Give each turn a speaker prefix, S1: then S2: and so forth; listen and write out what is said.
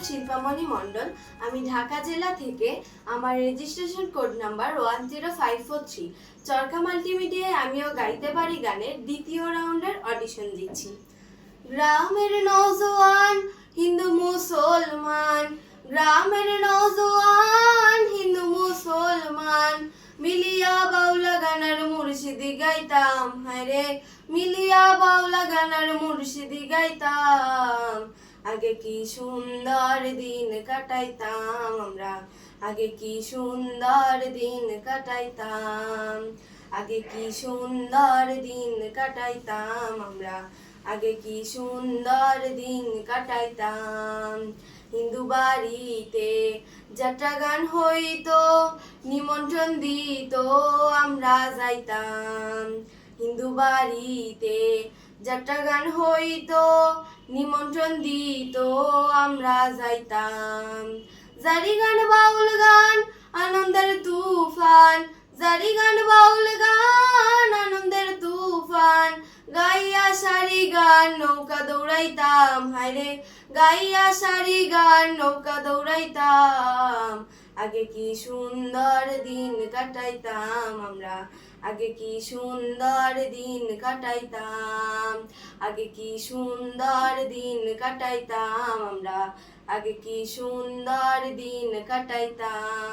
S1: শিল্পামণি মণ্ডল। আমি ঢাকা জেলা থেকে। আমার রেজিস্ট্রেশন কোড নাম্বার 10543। চরকা মাল্টিমিডিয়ায় আমিও গাইতে পারি গানের দ্বিতীয় রাউন্ডের অডিশন দিচ্ছি। গ্রামের নওজোয়ান হিন্দু মুসলমান, গ্রামের নওজোয়ান হিন্দু মুসলমান, মিলিয়া বাউলা গানার মুর্শিদি গাইতাম, হায়রে মিলিয়া বাউলা গানার মুর্শিদি গাইতাম। আগে কি সুন্দর দিন কাটাইতাম আমরা, আগে কি সুন্দর দিন কাটাইতাম, আগে কি সুন্দর দিন কাটাইতাম আমরা, আগে কি সুন্দর দিন কাটাইতাম। হিন্দু বাড়িতে যাত্রা গান হইতো, নিমন্ত্রণ দিত আমরা যাইতাম। হিন্দু বাড়িতে যাত্রা গান হইতো, নিমন্ত্রণ দিত আমরা যাইতাম। জারি গান বাউল গান আনন্দের তুফান, জারি গান বাউল গান আনন্দের তুফান, গাইয়া সারি গান নৌকা দৌড়াইতাম, হায়রে গাইয়া সারি গান নৌকা দৌড়াইতাম। আগে কি সুন্দর দিন কাটাইতাম আমরা, আগে কি সুন্দর দিন কাটাইতাম, আগে কি সুন্দর দিন কাটাইতাম আমরা, আগে কি সুন্দর দিন কাটাইতাম।